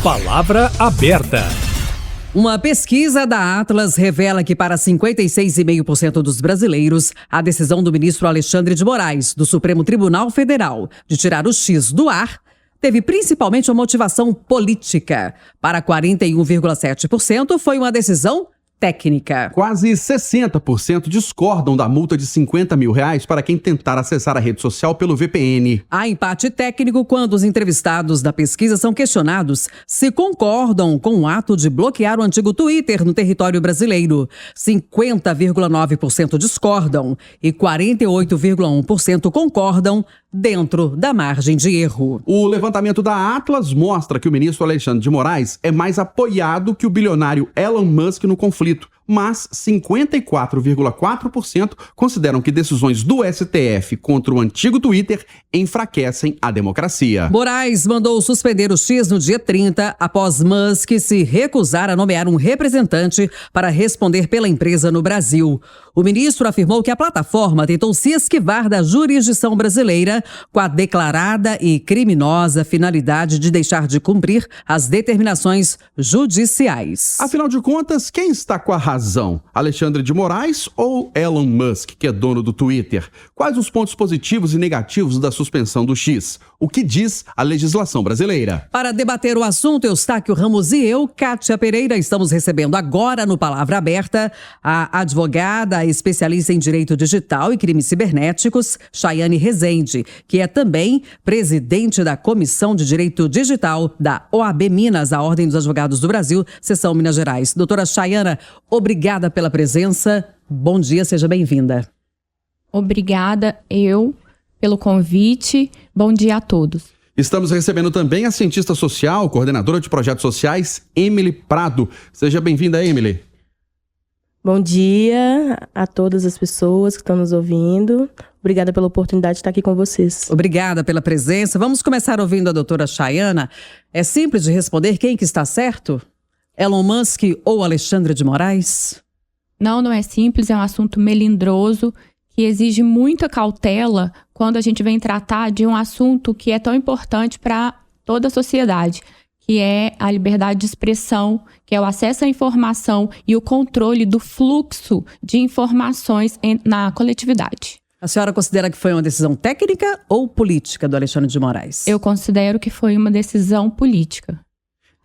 Palavra aberta. Uma pesquisa da Atlas revela que para 56,5% dos brasileiros, a decisão do ministro Alexandre de Moraes, do Supremo Tribunal Federal, de tirar o X do ar, teve principalmente uma motivação política. Para 41,7%, foi uma decisão técnica. Quase 60% discordam da multa de R$50 mil para quem tentar acessar a rede social pelo VPN. Há empate técnico quando os entrevistados da pesquisa são questionados se concordam com o ato de bloquear o antigo Twitter no território brasileiro. 50,9% discordam e 48,1% concordam dentro da margem de erro. O levantamento da Atlas mostra que o ministro Alexandre de Moraes é mais apoiado que o bilionário Elon Musk no conflito, mas 54,4% consideram que decisões do STF contra o antigo Twitter enfraquecem a democracia. Moraes mandou suspender o X no dia 30, após Musk se recusar a nomear um representante para responder pela empresa no Brasil. O ministro afirmou que a plataforma tentou se esquivar da jurisdição brasileira com a declarada e criminosa finalidade de deixar de cumprir as determinações judiciais. Afinal de contas, quem está com a razão? Alexandre de Moraes ou Elon Musk, que é dono do Twitter? Quais os pontos positivos e negativos da suspensão do X? O que diz a legislação brasileira? Para debater o assunto, Eustáquio Ramos e eu, Kátia Pereira, estamos recebendo agora no Palavra Aberta a advogada especialista em direito digital e crimes cibernéticos, Chaiane Rezende, que é também presidente da Comissão de Direito Digital da OAB Minas, a Ordem dos Advogados do Brasil, seção Minas Gerais. Doutora Chaiana, obrigada pela presença. Bom dia, seja bem-vinda. Obrigada pelo convite. Bom dia a todos. Estamos recebendo também a cientista social, coordenadora de projetos sociais, Emily Prado. Seja bem-vinda, Emily. Bom dia a todas as pessoas que estão nos ouvindo. Obrigada pela oportunidade de estar aqui com vocês. Obrigada pela presença. Vamos começar ouvindo a doutora Chaiana. É simples de responder quem que está certo? Elon Musk ou Alexandre de Moraes? Não é simples, é um assunto melindroso que exige muita cautela quando a gente vem tratar de um assunto que é tão importante para toda a sociedade, que é a liberdade de expressão, que é o acesso à informação e o controle do fluxo de informações na coletividade. A senhora considera que foi uma decisão técnica ou política do Alexandre de Moraes? Eu considero que foi uma decisão política.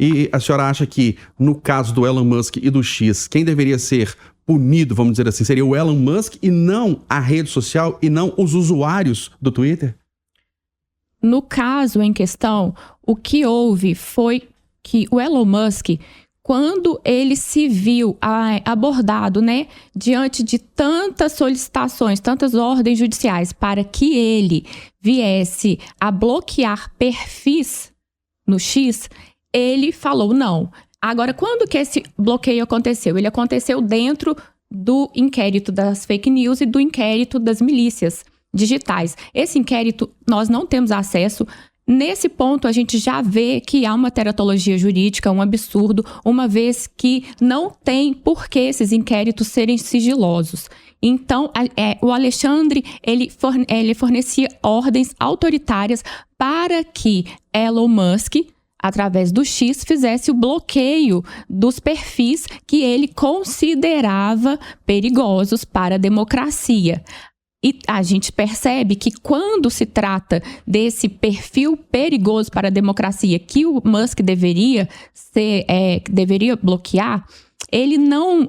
E a senhora acha que, no caso do Elon Musk e do X, quem deveria ser punido, vamos dizer assim, seria o Elon Musk e não a rede social e não os usuários do Twitter? No caso em questão, o que houve foi que o Elon Musk, quando ele se viu abordado, diante de tantas solicitações, tantas ordens judiciais para que ele viesse a bloquear perfis no X, ele falou não. Agora, quando que esse bloqueio aconteceu? Ele aconteceu dentro do inquérito das fake news e do inquérito das milícias digitais. Esse inquérito nós não temos acesso. Nesse ponto, a gente já vê que há uma teratologia jurídica, um absurdo, uma vez que não tem por que esses inquéritos serem sigilosos. Então, o Alexandre, ele fornecia ordens autoritárias para que Elon Musk, através do X, fizesse o bloqueio dos perfis que ele considerava perigosos para a democracia. E a gente percebe que quando se trata desse perfil perigoso para a democracia que o Musk deveria bloquear, ele não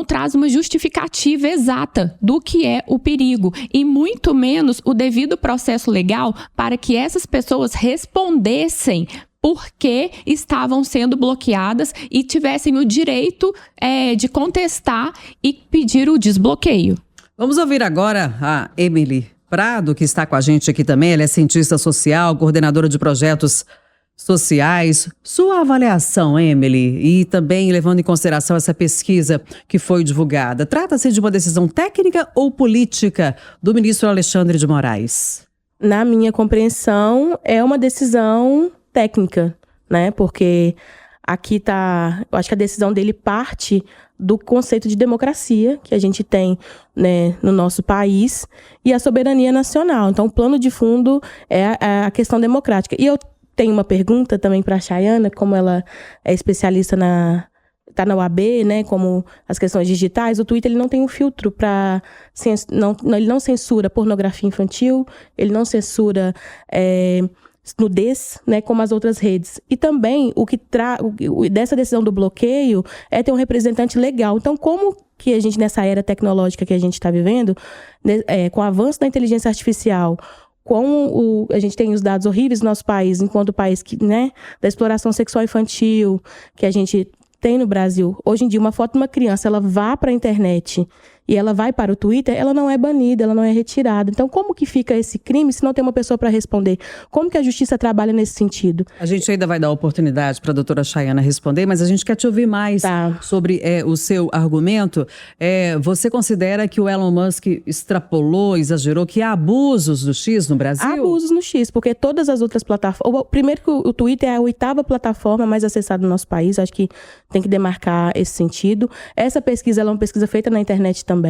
traz uma justificativa exata do que é o perigo e muito menos o devido processo legal para que essas pessoas respondessem por que estavam sendo bloqueadas e tivessem o direito de contestar e pedir o desbloqueio. Vamos ouvir agora a Emily Prado, que está com a gente aqui também. Ela é cientista social, coordenadora de projetos sociais. Sua avaliação, Emily, e também levando em consideração essa pesquisa que foi divulgada, trata-se de uma decisão técnica ou política do ministro Alexandre de Moraes? Na minha compreensão, é uma decisão técnica, Porque aqui eu acho que a decisão dele parte do conceito de democracia que a gente tem, no nosso país e a soberania nacional. Então, o plano de fundo é a questão democrática. E eu tem uma pergunta também para a Chayana, como ela é especialista tá na UAB, né, como as questões digitais, o Twitter ele não tem um filtro para... ele não censura pornografia infantil, ele não censura nudez, né, como as outras redes. E também, dessa decisão do bloqueio é ter um representante legal. Então, como que a gente, nessa era tecnológica que a gente está vivendo, com o avanço da inteligência artificial, a gente tem os dados horríveis do nosso país, enquanto país né, da exploração sexual infantil, que a gente tem no Brasil. Hoje em dia, uma foto de uma criança, ela vá para a internet e ela vai para o Twitter, ela não é banida, ela não é retirada. Então, como que fica esse crime se não tem uma pessoa para responder? Como que a justiça trabalha nesse sentido? A gente ainda vai dar oportunidade para a doutora Chayana responder, mas a gente quer te ouvir mais sobre o seu argumento. Você considera que o Elon Musk extrapolou, exagerou, que há abusos do X no Brasil? Há abusos no X, porque todas as outras plataformas... Primeiro que o Twitter é a 8ª plataforma mais acessada no nosso país, acho que tem que demarcar esse sentido. Essa pesquisa ela é uma pesquisa feita na internet também.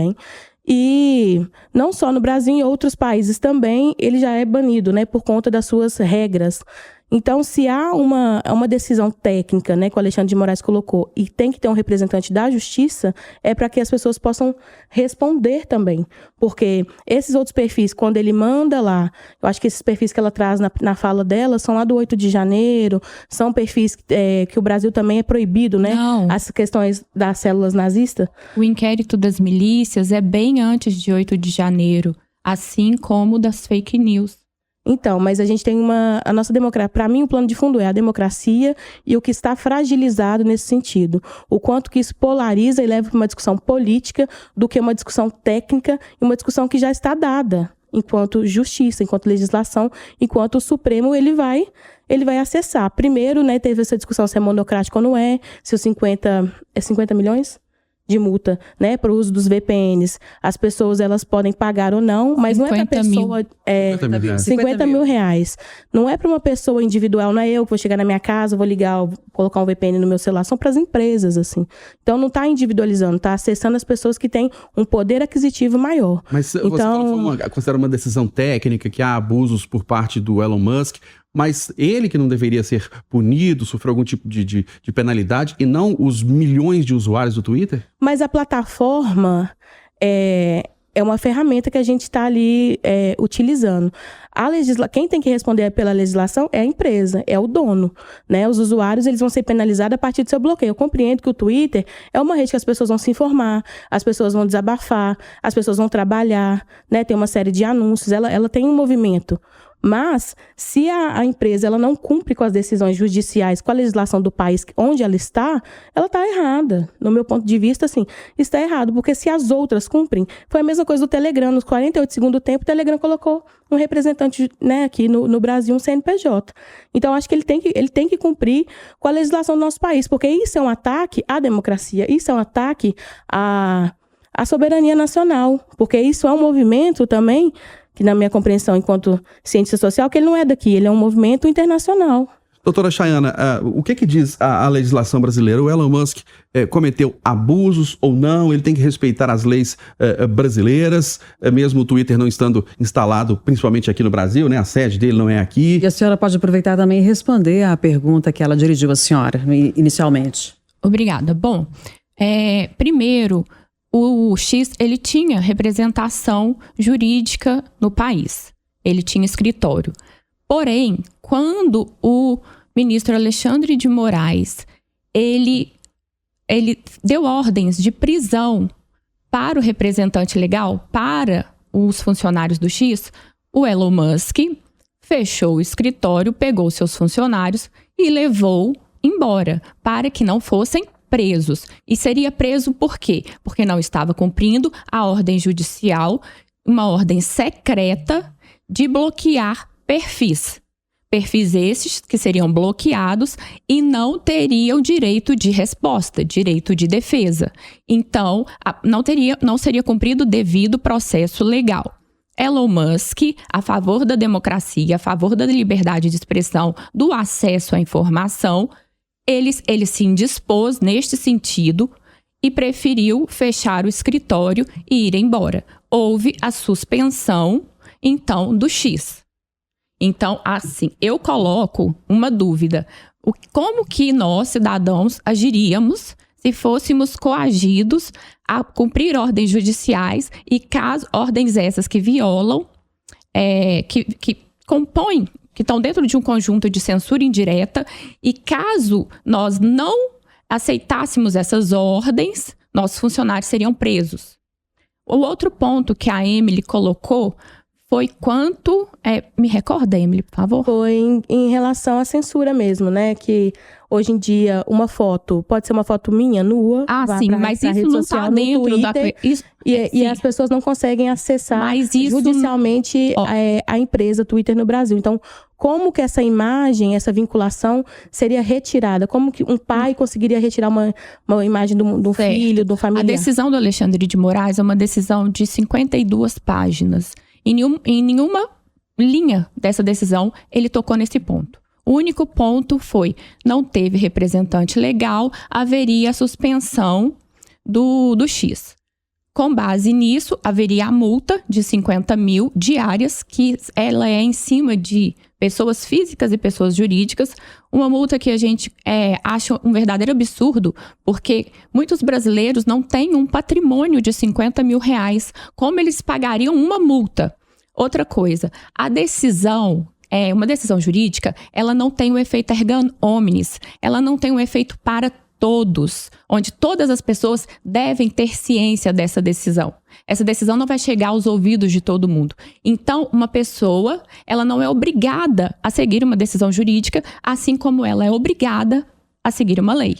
E não só no Brasil, em outros países também, ele já é banido, né, por conta das suas regras. Então, se há uma decisão técnica, né, que o Alexandre de Moraes colocou, e tem que ter um representante da justiça, é para que as pessoas possam responder também. Porque esses outros perfis, quando ele manda lá, eu acho que esses perfis que ela traz na fala dela são lá do 8 de janeiro, são perfis que o Brasil também é proibido, né? Não. As questões das células nazistas. O inquérito das milícias é bem antes de 8 de janeiro, assim como das fake news. Então, mas a gente tem a nossa democracia, para mim o plano de fundo é a democracia e o que está fragilizado nesse sentido. O quanto que isso polariza e leva para uma discussão política do que uma discussão técnica e uma discussão que já está dada enquanto justiça, enquanto legislação, enquanto o Supremo ele vai acessar. Primeiro, né, teve essa discussão se é monocrático ou não é, se os 50 milhões? De multa, né, para o uso dos VPNs. As pessoas, elas podem pagar ou não, mas não é para a pessoa... 50 mil reais. Não é para uma pessoa individual, não é eu que vou chegar na minha casa, vou ligar, vou colocar um VPN no meu celular, são para as empresas, assim. Então, não está individualizando, está acessando as pessoas que têm um poder aquisitivo maior. Mas você considera uma decisão técnica, que há abusos por parte do Elon Musk, mas ele que não deveria ser punido, sofrer algum tipo de penalidade, e não os milhões de usuários do Twitter? Mas a plataforma é uma ferramenta que a gente está ali utilizando. Quem tem que responder pela legislação é a empresa, é o dono, né? Os usuários eles vão ser penalizados a partir do seu bloqueio. Eu compreendo que o Twitter é uma rede que as pessoas vão se informar, as pessoas vão desabafar, as pessoas vão trabalhar, né? Tem uma série de anúncios, ela tem um movimento. Mas, se a empresa ela não cumpre com as decisões judiciais, com a legislação do país onde ela está errada. No meu ponto de vista, assim, está errado. Porque se as outras cumprem, foi a mesma coisa do Telegram. Nos 48 segundos do tempo, o Telegram colocou um representante, né, aqui no Brasil, um CNPJ. Então, acho que ele tem que cumprir com a legislação do nosso país. Porque isso é um ataque à democracia, isso é um ataque à soberania nacional. Porque isso é um movimento também... que na minha compreensão enquanto cientista social, que ele não é daqui, ele é um movimento internacional. Doutora Chayana, o que diz a legislação brasileira? O Elon Musk cometeu abusos ou não? Ele tem que respeitar as leis brasileiras, mesmo o Twitter não estando instalado, principalmente aqui no Brasil, né? A sede dele não é aqui. E a senhora pode aproveitar também e responder à pergunta que ela dirigiu à senhora, inicialmente. Obrigada. Bom, primeiro... O X, ele tinha representação jurídica no país. Ele tinha escritório. Porém, quando o ministro Alexandre de Moraes, ele deu ordens de prisão para o representante legal, para os funcionários do X, o Elon Musk fechou o escritório, pegou seus funcionários e levou embora, para que não fossem presos. E seria preso por quê? Porque não estava cumprindo a ordem judicial, uma ordem secreta de bloquear perfis. Perfis esses que seriam bloqueados e não teriam direito de resposta, direito de defesa. Então, não seria cumprido o devido processo legal. Elon Musk, a favor da democracia, a favor da liberdade de expressão, do acesso à informação, ele se indispôs neste sentido e preferiu fechar o escritório e ir embora. Houve a suspensão, então, do X. Então, assim, eu coloco uma dúvida. Como que nós, cidadãos, agiríamos se fôssemos coagidos a cumprir ordens judiciais e caso ordens essas que violam, que compõem, que estão dentro de um conjunto de censura indireta, e caso nós não aceitássemos essas ordens, nossos funcionários seriam presos. O outro ponto que a Emily colocou foi quanto... me recorda, Emily, por favor? Foi em relação à censura mesmo, né? Que hoje em dia uma foto pode ser uma foto minha, nua. Sim, mas isso não está dentro da... E as pessoas não conseguem acessar judicialmente a empresa Twitter no Brasil. Então, como que essa imagem, essa vinculação seria retirada? Como que um pai conseguiria retirar uma imagem de um filho, de um familiar? A decisão do Alexandre de Moraes é uma decisão de 52 páginas. Em nenhuma linha dessa decisão, ele tocou nesse ponto. O único ponto foi, não teve representante legal, haveria a suspensão do X. Com base nisso, haveria a multa de 50 mil diárias, que ela é em cima de pessoas físicas e pessoas jurídicas. Uma multa que a gente acha um verdadeiro absurdo, porque muitos brasileiros não têm um patrimônio de 50 mil reais. Como eles pagariam uma multa? Outra coisa, a decisão... uma decisão jurídica, ela não tem o efeito erga omnes, ela não tem um efeito para todos, onde todas as pessoas devem ter ciência dessa decisão. Essa decisão não vai chegar aos ouvidos de todo mundo. Então, uma pessoa, ela não é obrigada a seguir uma decisão jurídica, assim como ela é obrigada a seguir uma lei.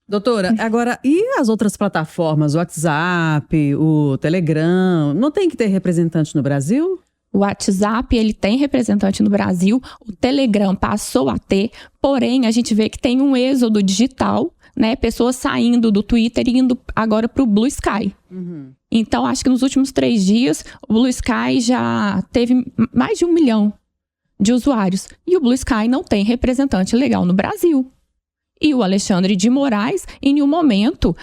Doutora, agora, e as outras plataformas, o WhatsApp, o Telegram, não tem que ter representante no Brasil? O WhatsApp, ele tem representante no Brasil, o Telegram passou a ter, porém a gente vê que tem um êxodo digital, né? Pessoas saindo do Twitter e indo agora para o Blue Sky. Uhum. Então, acho que nos últimos 3 dias, o Blue Sky já teve mais de 1 milhão de usuários. E o Blue Sky não tem representante legal no Brasil. E o Alexandre de Moraes, em nenhum momento,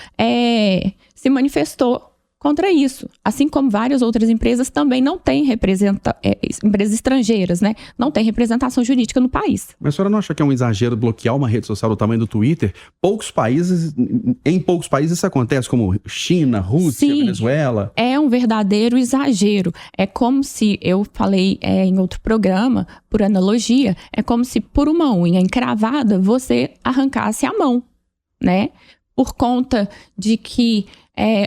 se manifestou contra isso. Assim como várias outras empresas também não têm empresas estrangeiras, né? Não têm representação jurídica no país. Mas a senhora não acha que é um exagero bloquear uma rede social do tamanho do Twitter? Em poucos países isso acontece, como China, Rússia, Sim, Venezuela. É um verdadeiro exagero. É como se, eu falei em outro programa, por analogia, é como se por uma unha encravada você arrancasse a mão, né? Por conta de que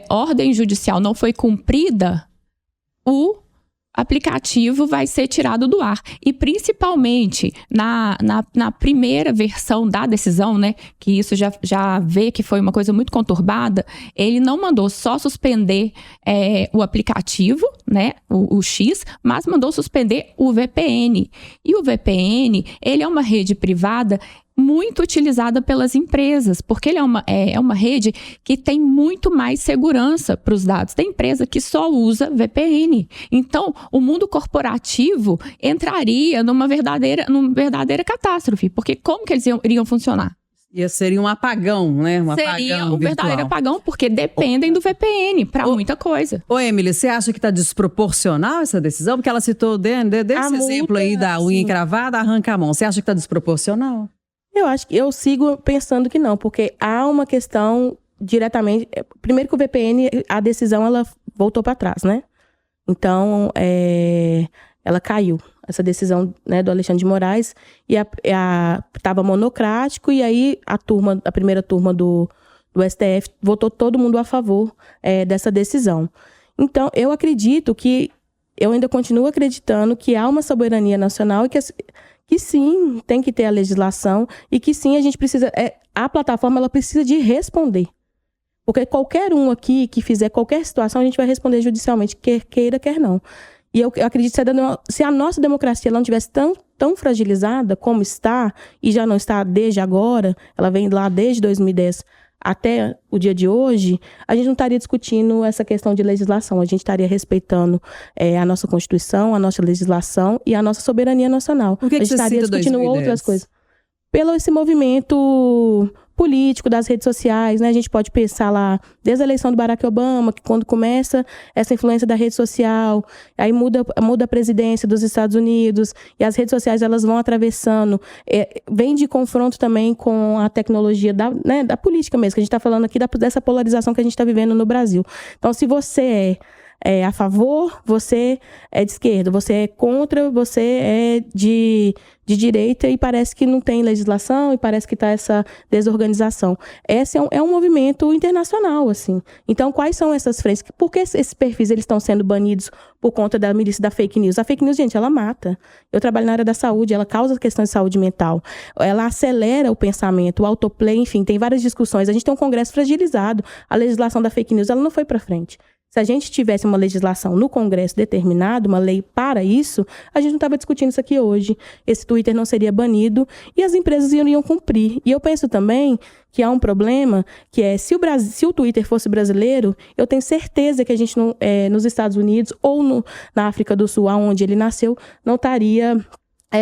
ordem judicial não foi cumprida, o aplicativo vai ser tirado do ar. E principalmente na primeira versão da decisão, né, que isso já vê que foi uma coisa muito conturbada, ele não mandou só suspender o aplicativo, né, o X, mas mandou suspender o VPN. E o VPN, ele é uma rede privada muito utilizada pelas empresas, porque ele é uma rede que tem muito mais segurança para os dados. Tem empresa que só usa VPN. Então, o mundo corporativo entraria numa verdadeira catástrofe, porque como que eles iriam funcionar? Seria um apagão, né? Seria um verdadeiro apagão, porque dependem do VPN para muita coisa. Ô, Emily, você acha que está desproporcional essa decisão? Porque ela citou desse exemplo aí da unha encravada, arranca a mão. Você acha que está desproporcional? Eu sigo pensando que não, porque há uma questão diretamente... Primeiro que o VPN, a decisão, ela voltou para trás, né? Então, ela caiu, essa decisão, né, do Alexandre de Moraes, e estava monocrático, e aí a primeira turma do STF votou todo mundo a favor dessa decisão. Então, eu ainda continuo acreditando que há uma soberania nacional e que sim, tem que ter a legislação e que sim, a gente precisa... a plataforma, ela precisa de responder. Porque qualquer um aqui que fizer qualquer situação, a gente vai responder judicialmente, quer queira, quer não. E eu acredito que se a nossa democracia ela não tivesse tão fragilizada como está, e já não está desde agora, ela vem lá desde 2010 até o dia de hoje, a gente não estaria discutindo essa questão de legislação, a gente estaria respeitando a nossa Constituição, a nossa legislação e a nossa soberania nacional. Por que a gente você estaria cita discutindo 2010? outras coisas. Pelo esse movimento político, das redes sociais, né? A gente pode pensar lá, desde a eleição do Barack Obama, que quando começa essa influência da rede social, aí muda a presidência dos Estados Unidos, e as redes sociais elas vão atravessando, vem de confronto também com a tecnologia da política mesmo, que a gente está falando aqui dessa polarização que a gente está vivendo no Brasil. Então, se você é a favor, você é de esquerda, você é contra, você é de direita, e parece que não tem legislação, e parece que está essa desorganização. Esse é um movimento internacional, assim. Então, quais são essas frentes? Por que esses perfis eles estão sendo banidos por conta da milícia da fake news? A fake news, gente, ela mata. Eu trabalho na área da saúde, ela causa questões de saúde mental. Ela acelera o pensamento, o autoplay, enfim, tem várias discussões. A gente tem um Congresso fragilizado. A legislação da fake news, ela não foi para frente. Se a gente tivesse uma legislação no Congresso determinada, uma lei para isso, a gente não estava discutindo isso aqui hoje. Esse Twitter não seria banido e as empresas iriam cumprir. E eu penso também que há um problema, que é, se o Twitter fosse brasileiro, eu tenho certeza que a gente não, nos Estados Unidos ou na África do Sul, onde ele nasceu, não estaria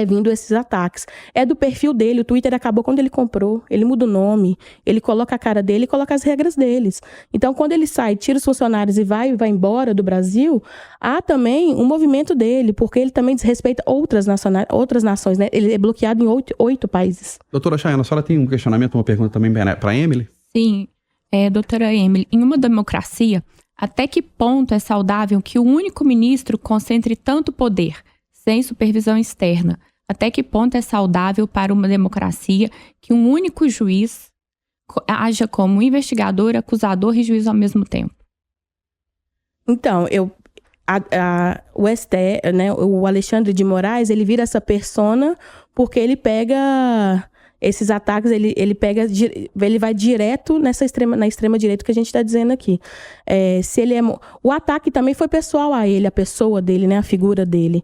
vindo esses ataques. É do perfil dele, o Twitter acabou quando ele comprou, ele muda o nome, ele coloca a cara dele e coloca as regras deles. Então, quando ele sai, tira os funcionários e vai embora do Brasil, há também um movimento dele, porque ele também desrespeita outras nações, né? Ele é bloqueado em 8 países. Doutora Chayana, a senhora tem um questionamento, uma pergunta também para a Emily? Sim, doutora Emily, em uma democracia, até que ponto é saudável que o único ministro concentre tanto poder sem supervisão externa? Até que ponto é saudável para uma democracia que um único juiz haja como investigador, acusador e juiz ao mesmo tempo? Então, o STF, né, o Alexandre de Moraes, ele vira essa persona porque ele pega esses ataques, ele vai direto na extrema direita que a gente está dizendo aqui. O ataque também foi pessoal a ele, a pessoa dele, né, a figura dele.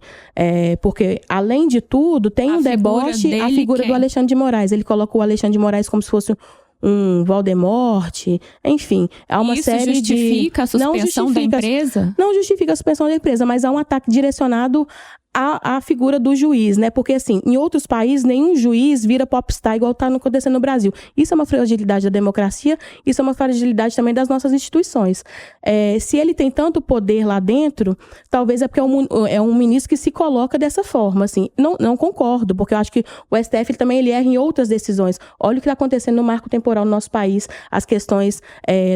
Porque, além de tudo, tem um deboche, a figura do Alexandre de Moraes. Ele coloca o Alexandre de Moraes como se fosse um Voldemort, enfim, há uma série de... Isso justifica a suspensão da empresa? Não justifica a suspensão da empresa, mas há um ataque direcionado à figura do juiz, né? Porque, assim, em outros países, nenhum juiz vira popstar igual está acontecendo no Brasil. Isso é uma fragilidade da democracia, isso é uma fragilidade também das nossas instituições. Se ele tem tanto poder lá dentro, talvez é porque é um ministro que se coloca dessa forma, assim. Não concordo, porque eu acho que o STF ele erra em outras decisões. Olha o que está acontecendo no marco temporal no nosso país, as questões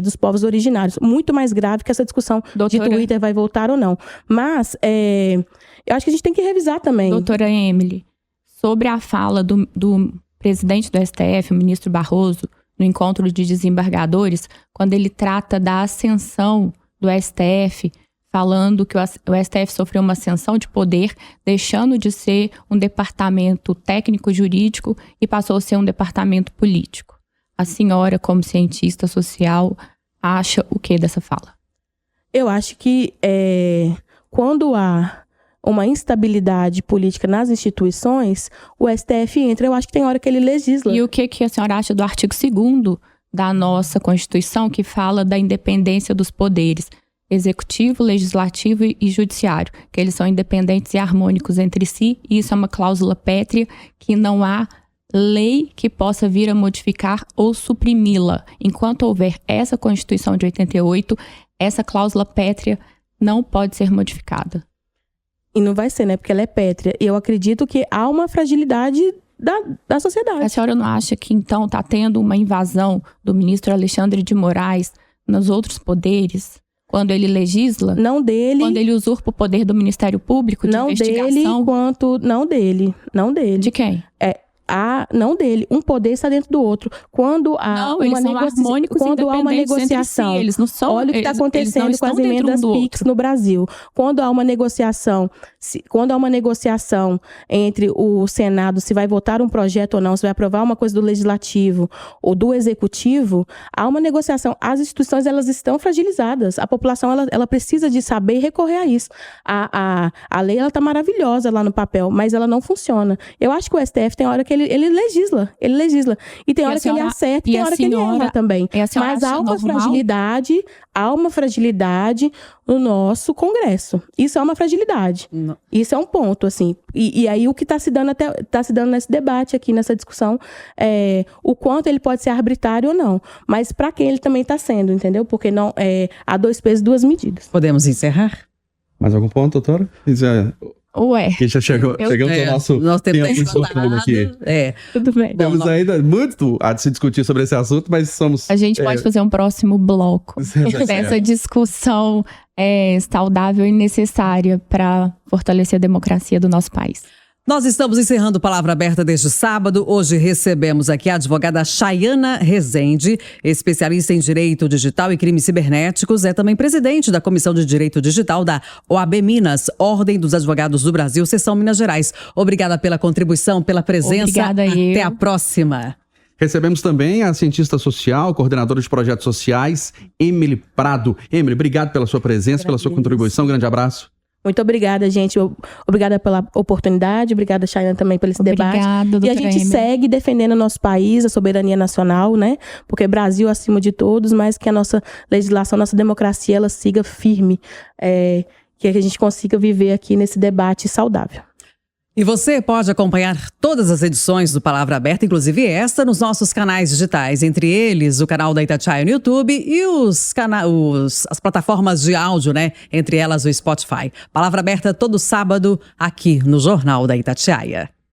dos povos originários. Muito mais grave que essa discussão de Twitter vai voltar ou não. Mas... eu acho que a gente tem que revisar também. Doutora Emily, sobre a fala do presidente do STF, o ministro Barroso, no encontro de desembargadores, quando ele trata da ascensão do STF, falando que o STF sofreu uma ascensão de poder, deixando de ser um departamento técnico-jurídico e passou a ser um departamento político. A senhora, como cientista social, acha o que dessa fala? Eu acho que quando há uma instabilidade política nas instituições, o STF entra. Eu acho que tem hora que ele legisla. E o que a senhora acha do artigo 2º da nossa Constituição, que fala da independência dos poderes executivo, legislativo e judiciário, que eles são independentes e harmônicos entre si, e isso é uma cláusula pétrea que não há lei que possa vir a modificar ou suprimi-la. Enquanto houver essa Constituição de 88, essa cláusula pétrea não pode ser modificada. E não vai ser, né? Porque ela é pétrea. E eu acredito que há uma fragilidade da sociedade. A senhora não acha que, então, está tendo uma invasão do ministro Alexandre de Moraes nos outros poderes? Quando ele legisla? Não dele. Quando ele usurpa o poder do Ministério Público de investigação? Não dele. De quem? Não dele. Um poder está dentro do outro. Quando há uma negociação, eles não são, olha o que está acontecendo com as emendas PIX no Brasil. Quando há uma negociação, entre o Senado, se vai votar um projeto ou não, se vai aprovar uma coisa do Legislativo ou do Executivo, há uma negociação. As instituições, elas estão fragilizadas. A população, ela precisa de saber e recorrer a isso. A lei, ela está maravilhosa lá no papel, mas ela não funciona. Eu acho que o STF tem hora que ele legisla. E tem hora que ele acerta e tem hora que ele erra também. Mas há uma fragilidade no nosso Congresso. Isso é uma fragilidade. Não. Isso é um ponto, assim. E aí o que está se dando nesse debate aqui, nessa discussão, é o quanto ele pode ser arbitrário ou não. Mas para quem ele também está sendo, entendeu? Porque não, há 2 pesos, 2 medidas. Podemos encerrar? Mais algum ponto, doutora? Ué. Que já chegamos ao nosso tempo aqui. Tudo bem. Temos ainda muito a se discutir sobre esse assunto, mas somos... A gente pode fazer um próximo bloco dessa discussão saudável e necessária para fortalecer a democracia do nosso país. Nós estamos encerrando Palavra Aberta deste sábado. Hoje recebemos aqui a advogada Chayana Rezende, especialista em Direito Digital e Crimes Cibernéticos. É também presidente da Comissão de Direito Digital da OAB Minas, Ordem dos Advogados do Brasil, Seção Minas Gerais. Obrigada pela contribuição, pela presença. Obrigada. Até a próxima. Recebemos também a cientista social, coordenadora de projetos sociais, Emily Prado. Emily, obrigado pela sua presença, pela sua contribuição. Um grande abraço. Muito obrigada, gente. Obrigada pela oportunidade. Obrigada, Chayana, também pelo esse debate. E a gente segue defendendo o nosso país, a soberania nacional, né? Porque Brasil acima de todos, mas que a nossa legislação, nossa democracia, ela siga firme. Que a gente consiga viver aqui nesse debate saudável. E você pode acompanhar todas as edições do Palavra Aberta, inclusive esta, nos nossos canais digitais. Entre eles, o canal da Itatiaia no YouTube e as plataformas de áudio, né? Entre elas, o Spotify. Palavra Aberta todo sábado aqui no Jornal da Itatiaia.